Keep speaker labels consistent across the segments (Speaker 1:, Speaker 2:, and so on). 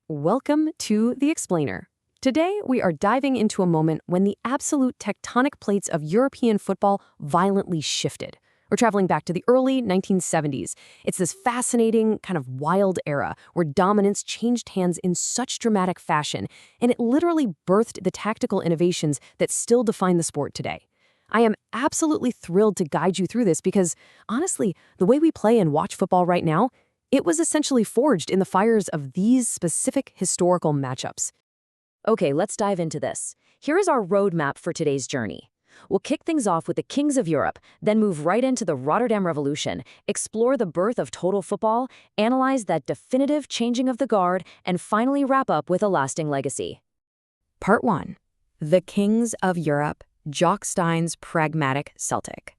Speaker 1: Welcome to The Explainer. Today, we are diving into a moment when the absolute tectonic plates of European football violently shifted. We're traveling back to the early 1970s. It's this fascinating, kind of wild era where dominance changed hands in such dramatic fashion, and it literally birthed the tactical innovations that still define the sport today. I am absolutely thrilled to guide you through this because, honestly, the way we play and watch football right now, it was essentially forged in the fires of these specific historical matchups. Okay, let's dive into this. Here is our roadmap for today's journey. We'll kick things off with the kings of Europe, then move right into the Rotterdam Revolution, explore the birth of total football, analyze that definitive changing of the guard, and finally wrap up with a lasting legacy. Part 1. The Kings of Europe, Jock Stein's pragmatic Celtic.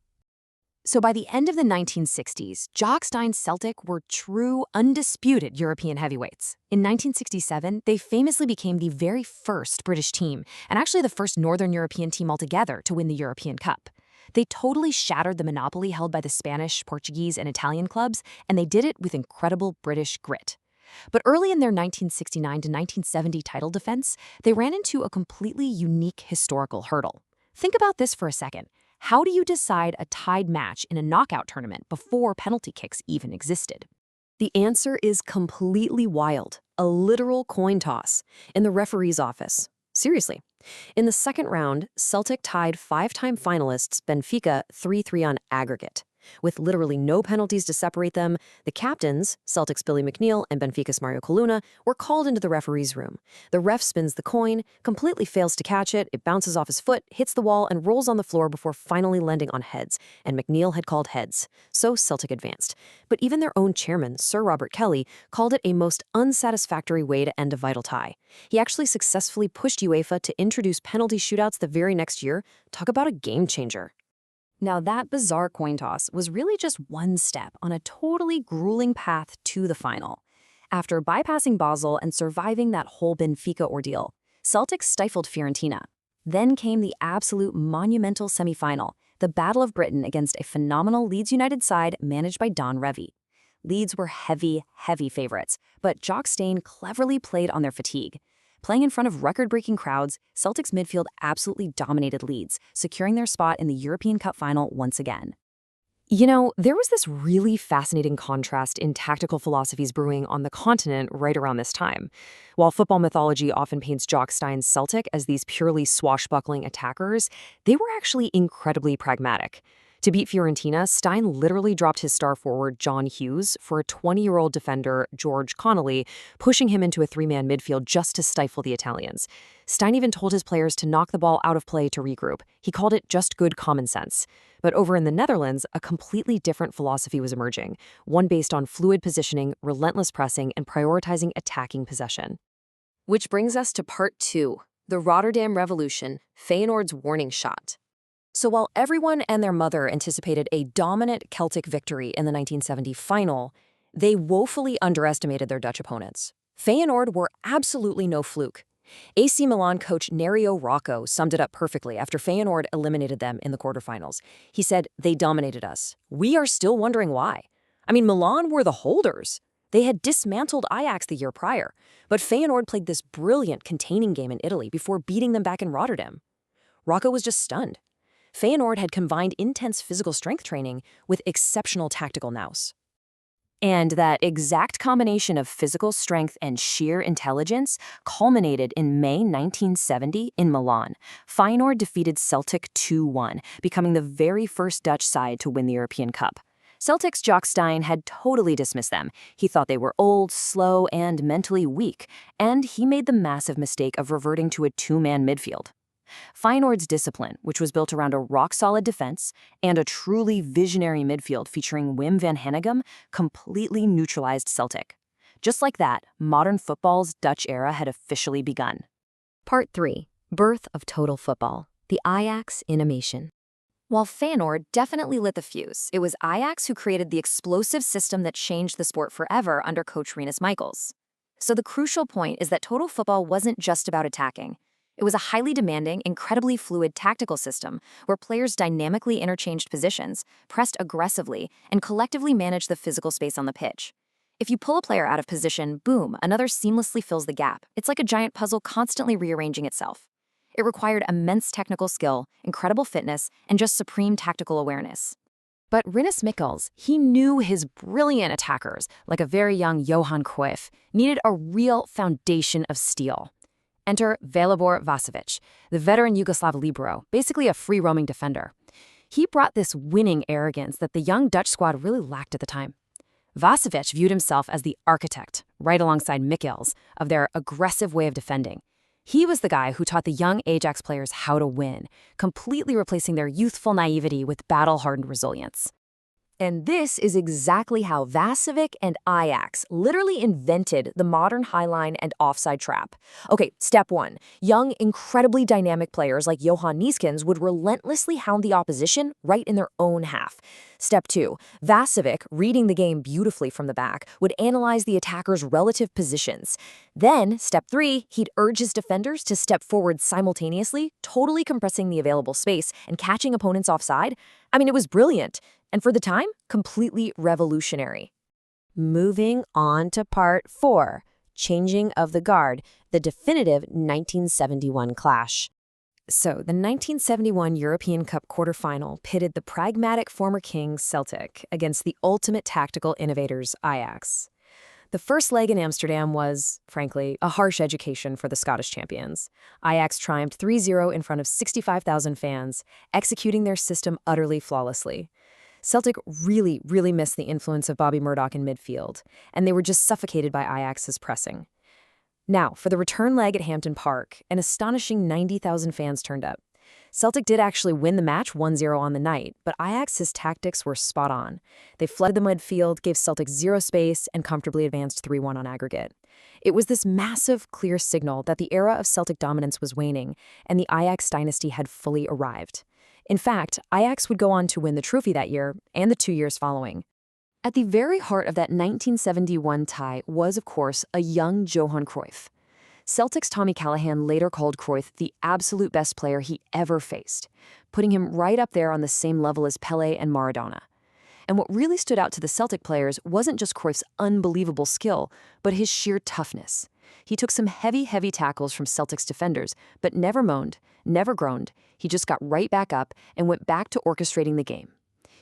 Speaker 1: So by the end of the 1960s, Jock Stein's Celtic were true, undisputed European heavyweights. In 1967, they famously became the very first British team, and actually the first Northern European team altogether to win the European Cup. They totally shattered the monopoly held by the Spanish, Portuguese, and Italian clubs, and they did it with incredible British grit. But early in their 1969 to 1970 title defense, they ran into a completely unique historical hurdle. Think about this for a second. How do you decide a tied match in a knockout tournament before penalty kicks even existed? The answer is completely wild. A literal coin toss in the referee's office. Seriously. In the second round, Celtic tied five-time finalists Benfica 3-3 on aggregate. With literally no penalties to separate them, the captains, Celtic's Billy McNeil and Benfica's Mario Coluna, were called into the referee's room. The ref spins the coin, completely fails to catch it, it bounces off his foot, hits the wall, and rolls on the floor before finally landing on heads, and McNeil had called heads. So Celtic advanced. But even their own chairman, Sir Robert Kelly, called it a most unsatisfactory way to end a vital tie. He actually successfully pushed UEFA to introduce penalty shootouts the very next year. Talk about a game changer. Now, that bizarre coin toss was really just one step on a totally grueling path to the final. After bypassing Basel and surviving that whole Benfica ordeal, Celtic stifled Fiorentina. Then came the absolute monumental semifinal, the Battle of Britain against a phenomenal Leeds United side managed by Don Revie. Leeds were heavy favorites, but Jock Stein cleverly played on their fatigue. Playing in front of record-breaking crowds, Celtic's midfield absolutely dominated Leeds, securing their spot in the European Cup final once again. You know, there was this really fascinating contrast in tactical philosophies brewing on the continent right around this time. While football mythology often paints Jock Stein's Celtic as these purely swashbuckling attackers, they were actually incredibly pragmatic. To beat Fiorentina, Stein literally dropped his star forward, John Hughes, for a 20-year-old defender, George Connolly, pushing him into a three-man midfield just to stifle the Italians. Stein even told his players to knock the ball out of play to regroup. He called it just good common sense. But over in the Netherlands, a completely different philosophy was emerging, one based on fluid positioning, relentless pressing, and prioritizing attacking possession. Which brings us to Part 2, the Rotterdam Revolution, Feyenoord's warning shot. So while everyone and their mother anticipated a dominant Celtic victory in the 1970 final, they woefully underestimated their Dutch opponents. Feyenoord were absolutely no fluke. AC Milan coach Nerio Rocco summed it up perfectly after Feyenoord eliminated them in the quarterfinals. He said, "They dominated us. We are still wondering why. I mean, Milan were the holders. They had dismantled Ajax the year prior, but Feyenoord played this brilliant containing game in Italy before beating them back in Rotterdam." Rocco was just stunned. Feyenoord had combined intense physical strength training with exceptional tactical nous. And that exact combination of physical strength and sheer intelligence culminated in May 1970 in Milan. Feyenoord defeated Celtic 2-1, becoming the very first Dutch side to win the European Cup. Celtic's Jock Stein had totally dismissed them. He thought they were old, slow, and mentally weak, and he made the massive mistake of reverting to a two-man midfield. Feyenoord's discipline, which was built around a rock-solid defense and a truly visionary midfield featuring Wim van Hanegem, completely neutralized Celtic. Just like that, modern football's Dutch era had officially begun. Part 3. Birth of Total Football, the Ajax Animation. While Feyenoord definitely lit the fuse, it was Ajax who created the explosive system that changed the sport forever under coach Rinus Michels. So the crucial point is that total football wasn't just about attacking. It was a highly demanding, incredibly fluid tactical system where players dynamically interchanged positions, pressed aggressively, and collectively managed the physical space on the pitch.
Speaker 2: If you pull a player out of position, boom, another seamlessly fills the gap. It's like a giant puzzle constantly rearranging itself. It required immense technical skill, incredible fitness, and just supreme tactical awareness. But Rinus Michels, he knew his brilliant attackers, like a very young Johan Cruyff, needed a real foundation of steel. Enter Velibor Vasovic, the veteran Yugoslav libero, basically a free-roaming defender. He brought this winning arrogance that the young Dutch squad really lacked at the time. Vasovic viewed himself as the architect, right alongside Michels, of their aggressive way of defending. He was the guy who taught the young Ajax players how to win, completely replacing their youthful naivety with battle-hardened resilience. And this is exactly how Vasovic and Ajax literally invented the modern highline and offside trap. Okay, step one. Young, incredibly dynamic players like Johan Cruyff would relentlessly hound the opposition right in their own half. Step two. Vasovic, reading the game beautifully from the back, would analyze the attacker's relative positions. Then, step three, he'd urge his defenders to step forward simultaneously, totally compressing the available space and catching opponents offside. I mean, it was brilliant. And for the time, completely revolutionary. Moving on to part 4, changing of the guard, the definitive 1971 clash. So, the 1971 European Cup quarterfinal pitted the pragmatic former king Celtic against the ultimate tactical innovators Ajax. The first leg in Amsterdam was, frankly, a harsh education for the Scottish champions. Ajax triumphed 3-0 in front of 65,000 fans, executing their system utterly flawlessly. Celtic really missed the influence of Bobby Murdoch in midfield, and they were just suffocated by Ajax's pressing. Now, for the return leg at Hampden Park, an astonishing 90,000 fans turned up. Celtic did actually win the match 1-0 on the night, but Ajax's tactics were spot on. They flooded the midfield, gave Celtic zero space, and comfortably advanced 3-1 on aggregate. It was this massive, clear signal that the era of Celtic dominance was waning, and the Ajax dynasty had fully arrived. In fact, Ajax would go on to win the trophy that year and the 2 years following. At the very heart of that 1971 tie was, of course, a young Johan Cruyff. Celtic's Tommy Callahan later called Cruyff the absolute best player he ever faced, putting him right up there on the same level as Pelé and Maradona. And what really stood out to the Celtic players wasn't just Cruyff's unbelievable skill, but his sheer toughness. He took some heavy tackles from Celtic's defenders, but never moaned, never groaned. He just got right back up and went back to orchestrating the game.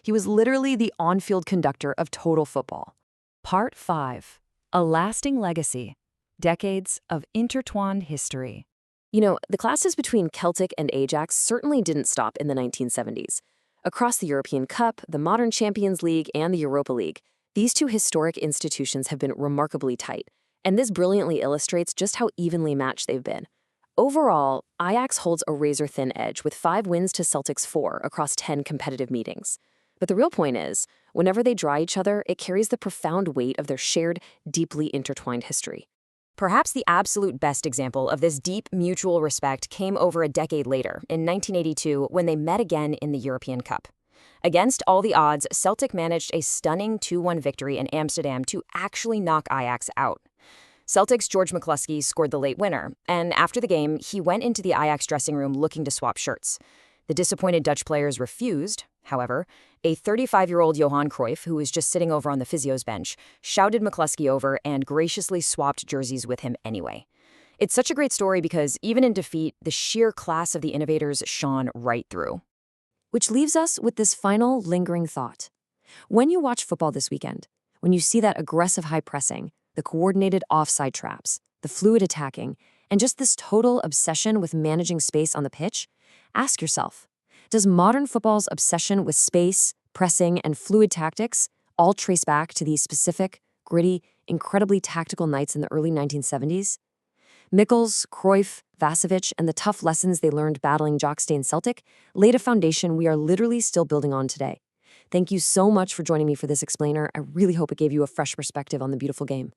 Speaker 2: He was literally the on-field conductor of total football. Part 5. A lasting legacy. Decades of intertwined history. You know, the clashes between Celtic and Ajax certainly didn't stop in the 1970s. Across the European Cup, the modern Champions League, and the Europa League, these two historic institutions have been remarkably tight, and this brilliantly illustrates just how evenly matched they've been. Overall, Ajax holds a razor-thin edge with 5 wins to Celtic's 4 across 10 competitive meetings. But the real point is, whenever they draw each other, it carries the profound weight of their shared, deeply intertwined history. Perhaps the absolute best example of this deep mutual respect came over a decade later, in 1982, when they met again in the European Cup. Against all the odds, Celtic managed a stunning 2-1 victory in Amsterdam to actually knock Ajax out. Celtic's George McCluskey scored the late winner, and after the game, he went into the Ajax dressing room looking to swap shirts. The disappointed Dutch players refused. However, a 35-year-old Johan Cruyff, who was just sitting over on the physio's bench, shouted McCluskey over and graciously swapped jerseys with him anyway. It's such a great story because even in defeat, the sheer class of the innovators shone right through. Which leaves us with this final lingering thought. When you watch football this weekend, when you see that aggressive high pressing, the coordinated offside traps, the fluid attacking, and just this total obsession with managing space on the pitch, ask yourself, does modern football's obsession with space, pressing, and fluid tactics all trace back to these specific, gritty, incredibly tactical nights in the early 1970s? Michels, Cruyff, Vasovic, and the tough lessons they learned battling jock-stained Celtic laid a foundation we are literally still building on today. Thank you so much for joining me for this explainer. I really hope it gave you a fresh perspective on the beautiful game.